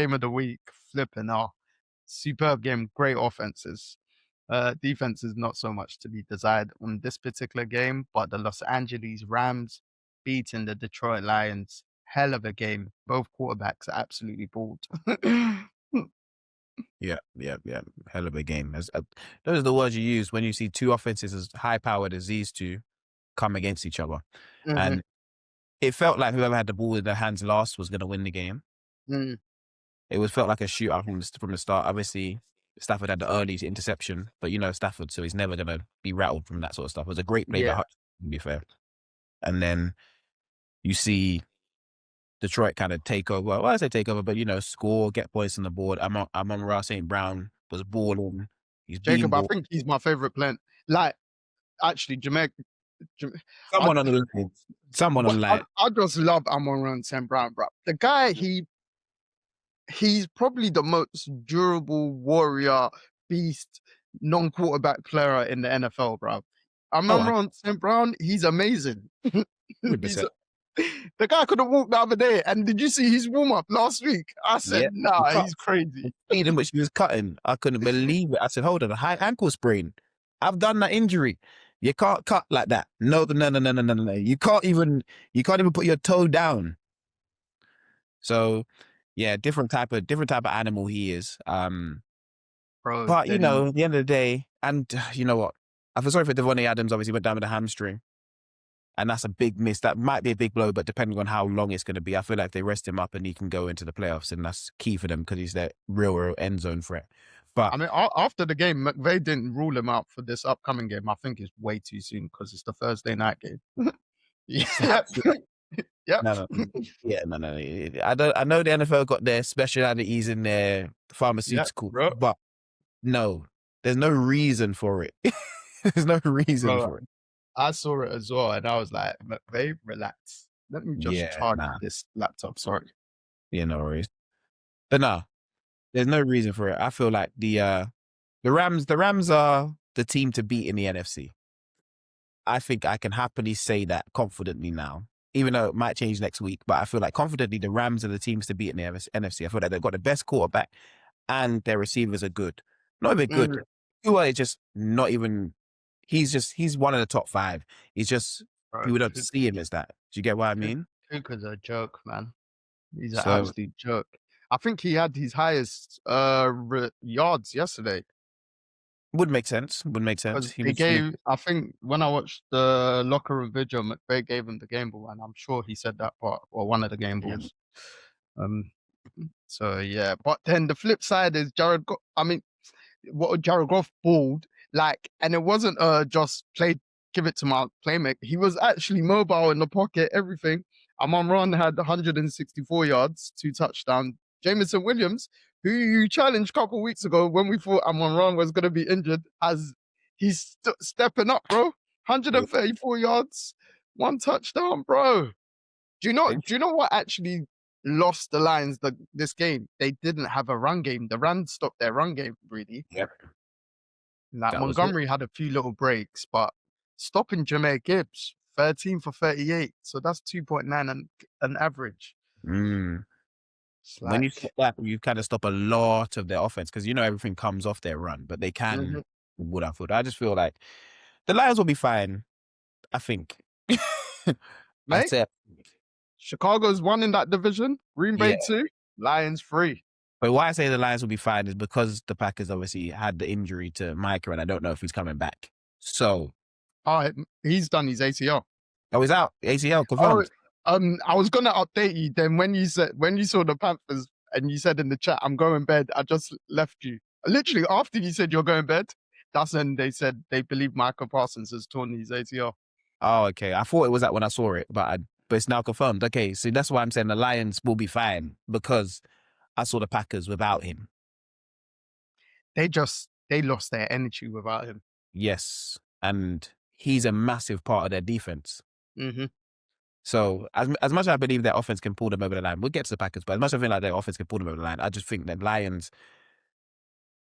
game of the week. Flipping out. Superb game. Great offenses. Defense is not so much to be desired on this particular game, but the Los Angeles Rams beating the Detroit Lions. Hell of a game. Both quarterbacks are absolutely balled. Yeah. Hell of a game. Those are the words you use when you see two offenses as high-powered as these two come against each other. Mhm. And it felt like whoever had the ball in their hands last was going to win the game. Mm. It felt like a shootout from the start. Obviously, Stafford had the early interception, but you know Stafford, so he's never going to be rattled from that sort of stuff. It was a great play by Yeah. Hutchinson, to be fair. And then you see Detroit kind of take over. Well, I say take over, but you know, score, get points on the board. Amon-Ra St. Brown was balling. He's being Jacob, I ball. think he's my favorite player. Like, actually, Jamaica. Someone on the line. Someone on the line. I just love Amon-Ra St. Brown, bro. The guy, he's probably the most durable warrior beast non-quarterback player in the NFL, bro. Amon-Ra St. Brown, he's amazing. 100%. The guy could have walked the other day, and did you see his warm-up last week? I said, nah, he's crazy. Speed in which he was cutting, I couldn't believe it. I said, hold on, a high ankle sprain. I've done that injury. You can't cut like that. No. You can't even put your toe down. So, yeah, different type of animal he is. Bro, but you know, at the end of the day, and you know what? I feel sorry for Devontae Adams. Obviously, went down with a hamstring, and that's a big miss. That might be a big blow, but depending on how long it's going to be, I feel like if they rest him up and he can go into the playoffs, and that's key for them because he's their real end zone threat. But I mean, after the game, McVay didn't rule him out for this upcoming game. I think it's way too soon because it's the Thursday night game. Yeah. Yep. No. Yeah, no. I know the NFL got their specialties in their pharmaceutical, but no, there's no reason for it. There's no reason for it. I saw it as well, and I was like, McVay, relax. Let me just charge this laptop. Sorry. Yeah, no worries. But no, there's no reason for it. I feel like the Rams are the team to beat in the NFC. I think I can happily say that confidently now, even though it might change next week. But I feel like confidently the Rams are the teams to beat in the NFC. I feel like they've got the best quarterback and their receivers are good. Not even good. Tua is just not even. He's one of the top 5. He's just people don't see him as that. Do you get what I mean? Tuka's a joke, man. He's an absolute joke. I think he had his highest yards yesterday. Would make sense. I think when I watched the locker room video, McVay gave him the game ball, and I'm sure he said that part or one of the game balls. So yeah, but then the flip side is Jared Goff balled and it wasn't just give it to my playmaker. He was actually mobile in the pocket, everything. Amon-Ra had 164 yards, 2 touchdowns. Jameson Williams, who you challenged a couple of weeks ago when we thought Amon-Ra was going to be injured, he's stepping up, bro. 134 yards, 1 touchdown, bro. Do you know what actually lost the Lions this game? They didn't have a run game. The Rams stopped their run game, really. Yep. Montgomery had a few little breaks, but stopping Jahmyr Gibbs, 13 for 38. So that's 2.9 an average. When you stop that, you kind of stop a lot of their offense because you know everything comes off their run, but they can I just feel like the Lions will be fine. I think. Mate, Chicago's 1 in that division. Green Bay 2. Lions 3. But why I say the Lions will be fine is because the Packers obviously had the injury to Micah, and I don't know if he's coming back. So, he's done his ACL. Oh, he's out. ACL confirmed. I was gonna update you. Then when you saw the Panthers and you said in the chat, "I'm going bed," I just left you. Literally after you said you're going bed, that's when they said they believe Michael Parsons has torn his ACL. Oh, okay. I thought it was that when I saw it, but it's now confirmed. Okay, so that's why I'm saying the Lions will be fine because I saw the Packers without him. They lost their energy without him. Yes, and he's a massive part of their defense. Mm-hmm. So as much as I believe their offense can pull them over the line, we'll get to the Packers, but as much as I feel like their offense can pull them over the line, I just think that Lions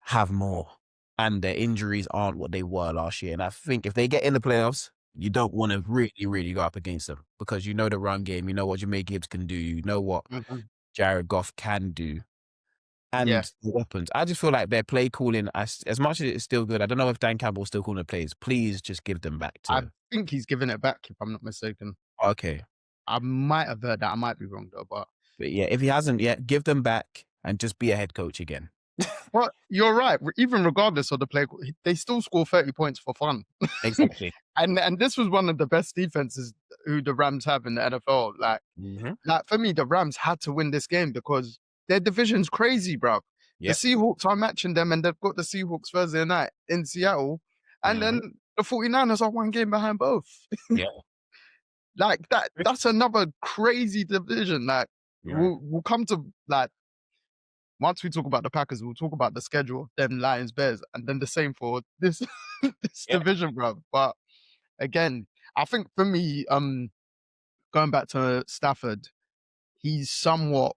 have more and their injuries aren't what they were last year. And I think if they get in the playoffs, you don't want to really, really go up against them because you know the run game, you know what Jahmyr Gibbs can do, you know what Jared Goff can do. Yeah, and the weapons. I just feel like their play calling, as much as it's still good, I don't know if Dan Campbell's still calling the plays. Please just give them back I to. think he's giving it back if I'm not mistaken. Okay. I might have heard that. I might be wrong though, but But yeah, if he hasn't yet, give them back and just be a head coach again. well, you're right. Even regardless of the play, they still score 30 points for fun. Exactly. And this was one of the best defenses who the Rams have in the NFL. Mm-hmm. Like for me, the Rams had to win this game because their division's crazy, bro. The Yep. Seahawks are matching them, and they've got the Seahawks Thursday night in Seattle, and Mm-hmm. then the 49ers are one game behind both. Yeah. Like that's another crazy division. Like Yeah. we'll come to like once we talk about the Packers, we'll talk about the schedule of them Lions, Bears, and then the same for this this Yeah. division, bro. But again, I think for me, going back to Stafford, he's somewhat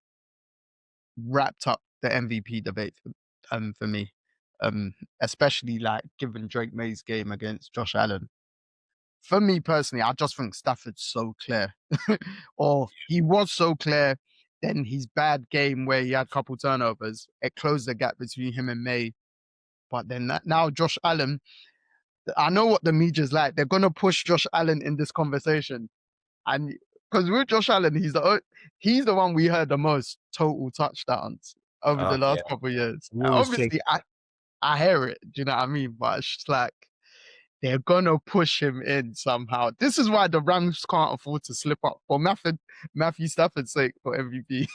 wrapped up the MVP debate for me. Especially like given Drake May's game against Josh Allen. For me personally, I just think Stafford's so clear. Or he was so clear, then his bad game where he had a couple turnovers, it closed the gap between him and May. But then now Josh Allen, I know what the media's like. They're gonna push Josh Allen in this conversation. And because with Josh Allen, he's the one we heard the most total touchdowns over the Yeah. last couple of years. Always take. Obviously, I hear it. Do you know what I mean? But it's just like they're gonna push him in somehow. This is why the Rams can't afford to slip up for Matthew Stafford's sake for MVP.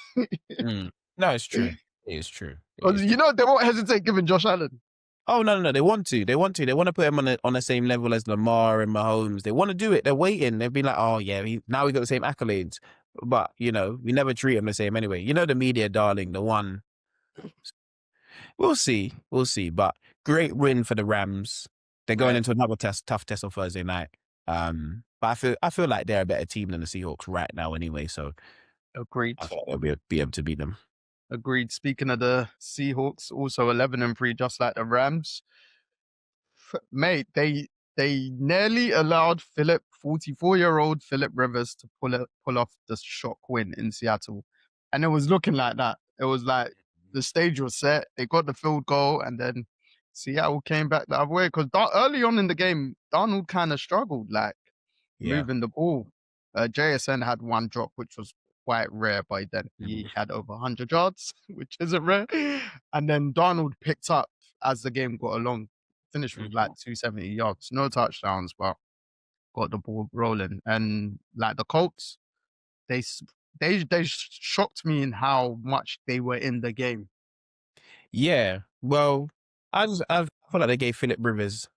No, it's true. It is true. It Because is true. they won't hesitate giving Josh Allen. Oh no! They want to. They want to. They want to put him on the same level as Lamar and Mahomes. They want to do it. They're waiting. They've been like, oh yeah, now we got the same accolades. But we never treat him the same anyway. The media darling, the one. We'll see. We'll see. But great win for the Rams. They're going Yeah. into another tough test on Thursday night. But I feel like they're a better team than the Seahawks right now anyway. So Agreed. I thought they'll be able to beat them. Agreed. Speaking of the Seahawks, also 11-3, just like the Rams. Mate, they nearly allowed 44-year-old Philip Rivers to pull off the shock win in Seattle, and it was looking like that. It was like the stage was set. They got the field goal, and then Seattle came back the other way because early on in the game, Darnold kind of struggled, like Yeah. moving the ball. JSN had one drop, which was quite rare, but then he had over 100 yards, which isn't rare. And then Darnold picked up as the game got along. Finished with like 270 yards, no touchdowns, but got the ball rolling. And like the Colts, they shocked me in how much they were in the game. Yeah. Well, I feel like they gave Philip Rivers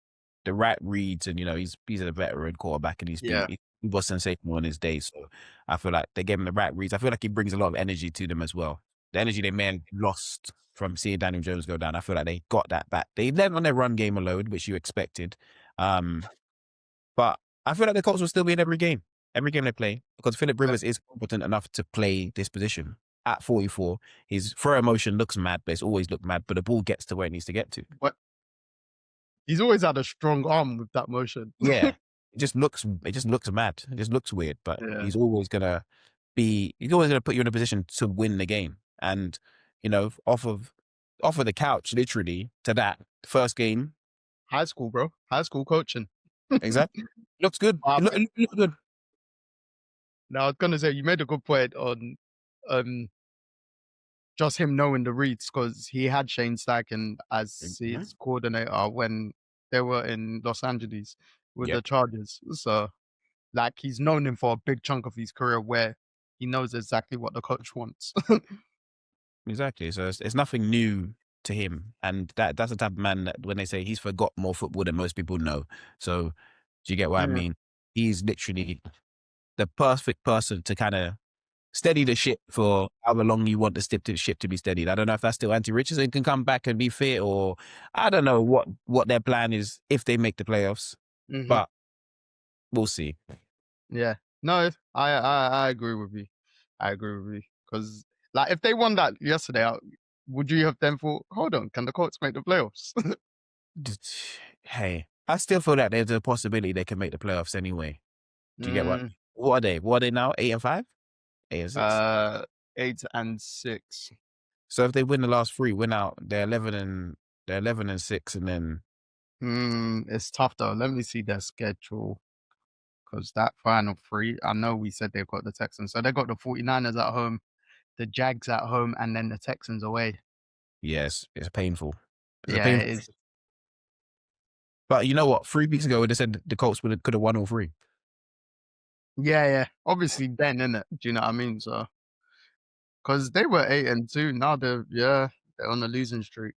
the right reads, and he's a veteran quarterback, and he was sensational on his day. So I feel like they gave him the right reads. I feel like he brings a lot of energy to them as well. The energy they may have lost from seeing Daniel Jones go down, I feel like they got that back. They led on their run game alone, which you expected. But I feel like the Colts will still be in every game they play, because Philip Rivers is competent enough to play this position. At 44, his throw motion looks mad, but it's always looked mad, but the ball gets to where it needs to get to. But he's always had a strong arm with that motion. Yeah. It just looks mad. It just looks weird, but he's always gonna put you in a position to win the game. And off of the couch, literally, to that first game. High school, bro. High school coaching. Exactly. Looks good. It looks good. Now I was gonna say you made a good point on just him knowing the reads, because he had Shane Steichen as his coordinator when they were in Los Angeles with the Chargers. So like he's known him for a big chunk of his career where he knows exactly what the coach wants. Exactly. So it's nothing new to him, and that's the type of man that when they say he's forgot more football than most people know. So do you get what I mean? He's literally the perfect person to kind of steady the ship for however long you want the ship to be steadied. I don't know if that's still Anthony Richardson can come back and be fit, or I don't know what their plan is if they make the playoffs, but we'll see. Yeah. No, I agree with you. Because like if they won that yesterday, would you have then thought, hold on, can the Colts make the playoffs? Hey, I still feel that there's a possibility they can make the playoffs anyway. Do you get what? What are they? What are they now? 8-5? 8-6? 8-6. So if they win the last 3, win out, they're 11-6, and then It's tough though. Let me see their schedule. Because that final 3, I know we said they've got the Texans. So they got the 49ers at home, the Jags at home, and then the Texans away. yes, it's painful. It's a Yeah, painful. it is. But you know what? 3 weeks ago, they said the Colts could have won all 3. Yeah. Obviously then, innit? Do you know what I mean? So, because they were 8-2, now they're on a losing streak.